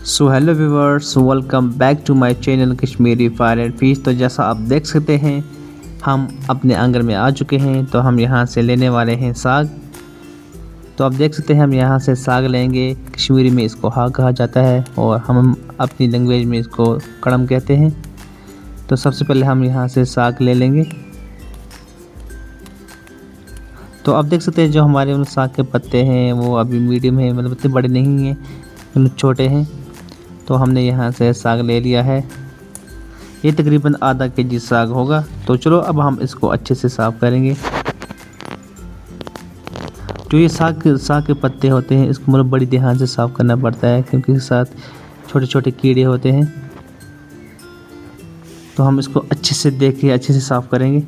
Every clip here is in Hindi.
So hello viewers, welcome back to my channel Kashmiri fire and fish. तो जैसा आप देख सकते हैं, हम अपने आंगन में आ चुके हैं। तो हम यहाँ से लेने वाले हैं साग। तो आप देख सकते हैं, हम यहाँ से साग लेंगे। कश्मीरी में इसको हाग कहा जाता है और हम अपनी लैंग्वेज में इसको कड़म कहते हैं। तो सबसे पहले हम यहाँ से साग ले लेंगे। तो आप देख सकते हैं, जो हमारे साग के पत्ते हैं वो अभी मीडियम है, मतलब इतने बड़े नहीं हैं, मतलब छोटे हैं। तो हमने यहाँ से साग ले लिया है। ये तकरीबन आधा केजी साग होगा। तो चलो अब हम इसको अच्छे से साफ़ करेंगे। जो ये साग के पत्ते होते हैं, इसको मतलब बड़ी ध्यान से साफ़ करना पड़ता है, क्योंकि इसके साथ छोटे छोटे कीड़े होते हैं। तो हम इसको अच्छे से अच्छे से साफ़ करेंगे।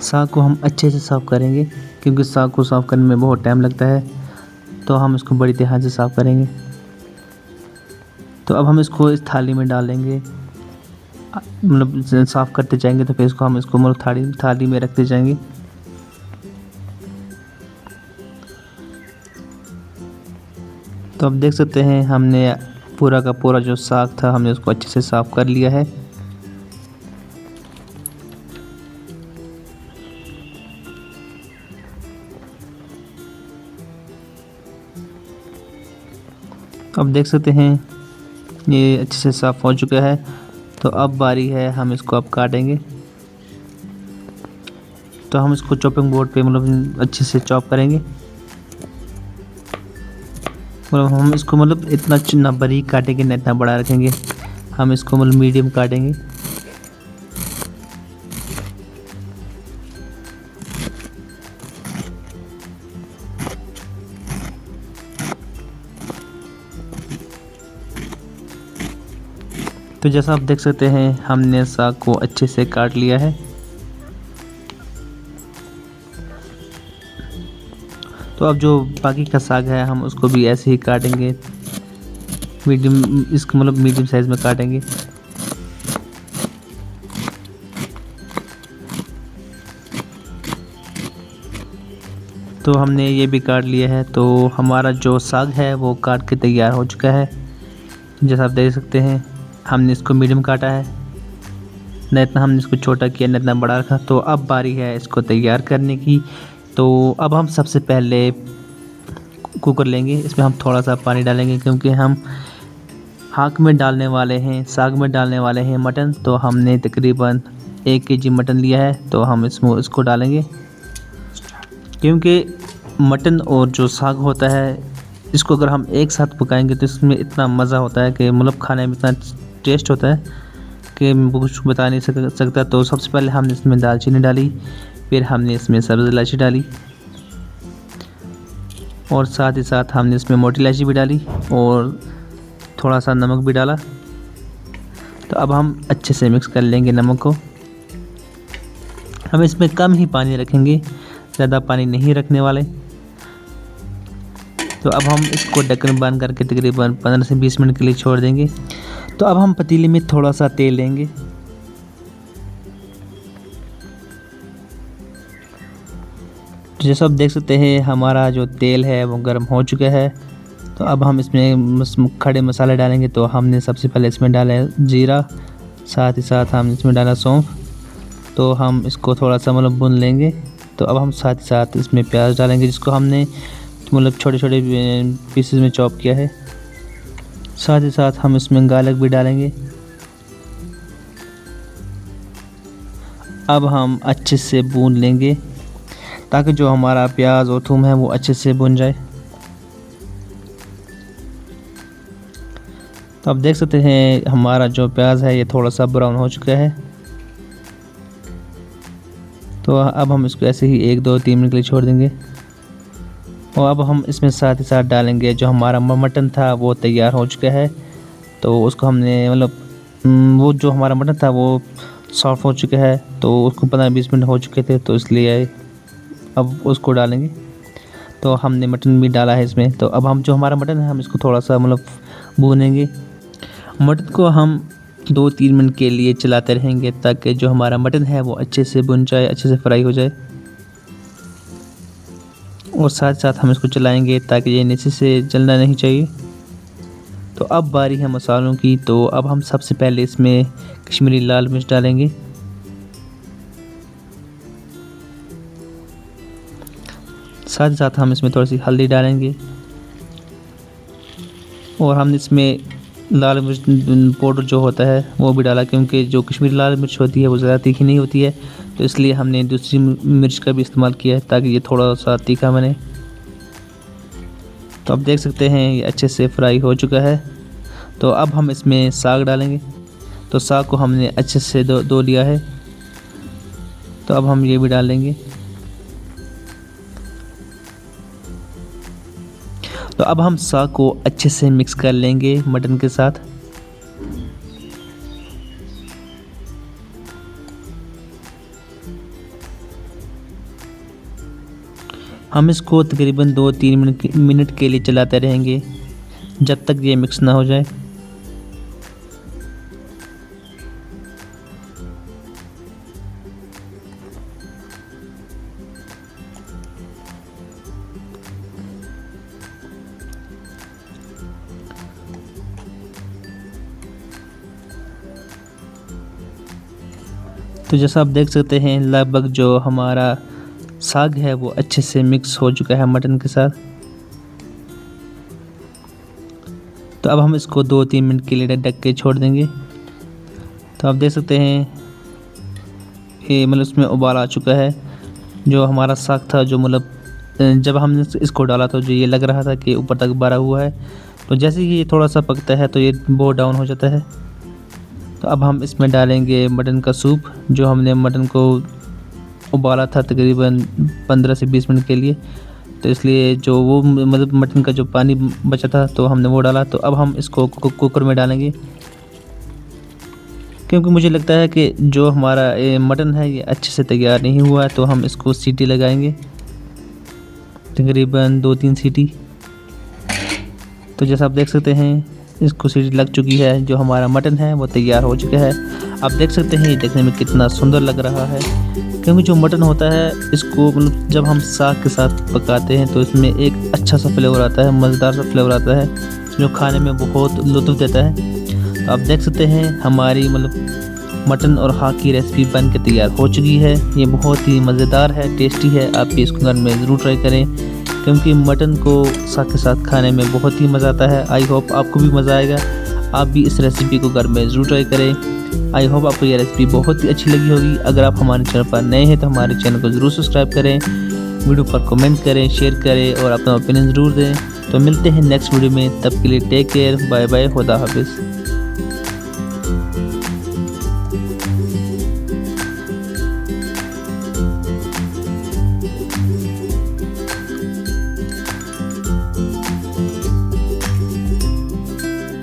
साग को हम अच्छे से साफ़ करेंगे, क्योंकि साग को साफ़ करने में बहुत टाइम लगता है। तो हम इसको बड़ी ध्यान से साफ़ करेंगे। तो अब हम इसको इस थाली में डालेंगे, मतलब साफ़ करते जाएंगे। तो फिर हम इसको मतलब थाली में रखते जाएंगे। तो अब देख सकते हैं, हमने पूरा का पूरा जो साग था, हमने उसको अच्छे से साफ़ कर लिया है। अब देख सकते हैं, ये अच्छे से साफ़ हो चुका है। तो अब बारी है, हम इसको अब काटेंगे। तो हम इसको चॉपिंग बोर्ड पे मतलब अच्छे से चॉप करेंगे। मतलब हम इसको मतलब इतना बारीक काटेंगे ना, इतना बड़ा रखेंगे। हम इसको मतलब मीडियम काटेंगे। तो जैसा आप देख सकते हैं, हमने साग को अच्छे से काट लिया है। तो अब जो बाकी का साग है, हम उसको भी ऐसे ही काटेंगे। इसको मतलब मीडियम साइज़ में काटेंगे। तो हमने ये भी काट लिया है। तो हमारा जो साग है वो काट के तैयार हो चुका है। जैसा आप देख सकते हैं, हमने इसको मीडियम काटा है, न इतना हमने इसको छोटा किया, न इतना बड़ा रखा। तो अब बारी है इसको तैयार करने की। तो अब हम सबसे पहले कुकर लेंगे। इसमें हम थोड़ा सा पानी डालेंगे, क्योंकि हम हाक में डालने वाले हैं, साग में डालने वाले हैं मटन। तो हमने तकरीबन 1 केजी मटन लिया है। तो हम इसको डालेंगे, क्योंकि मटन और जो साग होता है, इसको अगर हम एक साथ पकाएंगे तो इसमें इतना मज़ा होता है कि मतलब खाने में इतना टेस्ट होता है कि मैं कुछ बता नहीं सकता। तो सबसे पहले हमने इसमें दालचीनी डाली, फिर हमने इसमें सब्ज़ इलायची डाली, और साथ ही साथ हमने इसमें मोटी इलायची भी डाली, और थोड़ा सा नमक भी डाला। तो अब हम अच्छे से मिक्स कर लेंगे नमक को। हम इसमें कम ही पानी रखेंगे, ज़्यादा पानी नहीं रखने वाले। तो अब हम इसको ढक्कन बंद करके तकरीबन 15 से 20 मिनट के लिए छोड़ देंगे। तो अब हम पतीले में थोड़ा सा तेल लेंगे। तो जैसा आप देख सकते हैं, हमारा जो तेल है वो गर्म हो चुका है। तो अब हम इसमें खड़े मसाले डालेंगे। तो हमने सबसे पहले इसमें डाला है जीरा, साथ ही साथ हमने इसमें डाला सौंफ। तो हम इसको थोड़ा सा मतलब भून लेंगे। तो अब हम साथ ही साथ इसमें प्याज डालेंगे, जिसको हमने मतलब छोटे छोटे पीसेस में चॉप किया है। साथ ही साथ हम इसमें गार्लिक भी डालेंगे। अब हम अच्छे से भून लेंगे, ताकि जो हमारा प्याज और थूम है वो अच्छे से भुन जाए। तो आप देख सकते हैं, हमारा जो प्याज है ये थोड़ा सा ब्राउन हो चुका है। तो अब हम इसको ऐसे ही 1 2 3 मिनट के लिए छोड़ देंगे। और अब हम इसमें साथ ही साथ डालेंगे, जो हमारा मटन था वो तैयार हो चुका है। तो उसको हमने मतलब वो जो हमारा मटन था वो सॉफ्ट हो चुका है। तो उसको 15-20 मिनट हो चुके थे, तो इसलिए अब उसको डालेंगे। तो हमने मटन भी डाला है इसमें। तो अब हम जो हमारा मटन है, हम इसको थोड़ा सा मतलब भूनेंगे। मटन को हम 2-3 मिनट के लिए चलाते रहेंगे, ताकि जो हमारा मटन है वो अच्छे से भुन जाए, अच्छे से फ्राई हो जाए। और साथ साथ हम इसको चलाएंगे, ताकि ये नीचे से जलना नहीं चाहिए। तो अब बारी है मसालों की। तो अब हम सबसे पहले इसमें कश्मीरी लाल मिर्च डालेंगे, साथ ही साथ हम इसमें थोड़ी सी हल्दी डालेंगे और हम इसमें लाल मिर्च पाउडर जो होता है वो भी डाला, क्योंकि जो कश्मीरी लाल मिर्च होती है वो ज़्यादा तीखी नहीं होती है, तो इसलिए हमने दूसरी मिर्च का भी इस्तेमाल किया है ताकि ये थोड़ा सा तीखा बने। तो आप देख सकते हैं ये अच्छे से फ्राई हो चुका है। तो अब हम इसमें साग डालेंगे। तो साग को हमने अच्छे से धो लिया है, तो अब हम ये भी डाल लेंगे। तो अब हम साग को अच्छे से मिक्स कर लेंगे मटन के साथ। हम इसको तकरीबन 2-3 मिनट के लिए चलाते रहेंगे जब तक ये मिक्स ना हो जाए। तो जैसा आप देख सकते हैं लगभग जो हमारा साग है वो अच्छे से मिक्स हो चुका है मटन के साथ। तो अब हम इसको 2-3 मिनट के लिए ढक के छोड़ देंगे। तो आप देख सकते हैं ये मतलब उसमें उबाल आ चुका है। जो हमारा साग था जो मतलब जब हमने इसको डाला तो जो ये लग रहा था कि ऊपर तक भरा हुआ है, तो जैसे ही ये थोड़ा सा पकता है तो ये बहुत डाउन हो जाता है। तो अब हम इसमें डालेंगे मटन का सूप, जो हमने मटन को उबाला था तकरीबन 15 से 20 मिनट के लिए, तो इसलिए जो वो मतलब मटन का जो पानी बचा था तो हमने वो डाला। तो अब हम इसको कुकर में डालेंगे, क्योंकि मुझे लगता है कि जो हमारा मटन है ये अच्छे से तैयार नहीं हुआ है। तो हम इसको सीटी लगाएंगे तकरीबन 2-3 सीटी। तो जैसा आप देख सकते हैं इसको सीटी लग चुकी है, जो हमारा मटन है वो तैयार हो चुका है। आप देख सकते हैं ये देखने में कितना सुंदर लग रहा है, क्योंकि जो मटन होता है इसको मतलब जब हम साग के साथ पकाते हैं तो इसमें एक अच्छा सा फ्लेवर आता है, मज़ेदार सा फ्लेवर आता है, जो खाने में बहुत लुत्फ़ देता है। तो आप देख सकते हैं हमारी मतलब मटन और हाक की रेसिपी बन के तैयार हो चुकी है। ये बहुत ही मज़ेदार है, टेस्टी है। आप भी इसको घर में ज़रूर ट्राई करें, क्योंकि मटन को साग के साथ खाने में बहुत ही मज़ा आता है। आई होप आपको भी मज़ा आएगा। आप भी इस रेसिपी को घर में ज़रूर ट्राई करें। आई होप आपको यह रेसिपी बहुत ही अच्छी लगी होगी। अगर आप हमारे चैनल पर नए हैं तो हमारे चैनल को ज़रूर सब्सक्राइब करें, वीडियो पर कमेंट करें, शेयर करें और अपना ओपिनियन ज़रूर दें। तो मिलते हैं नेक्स्ट वीडियो में, तब के लिए टेक केयर, बाय बाय, खुदा हाफिज़।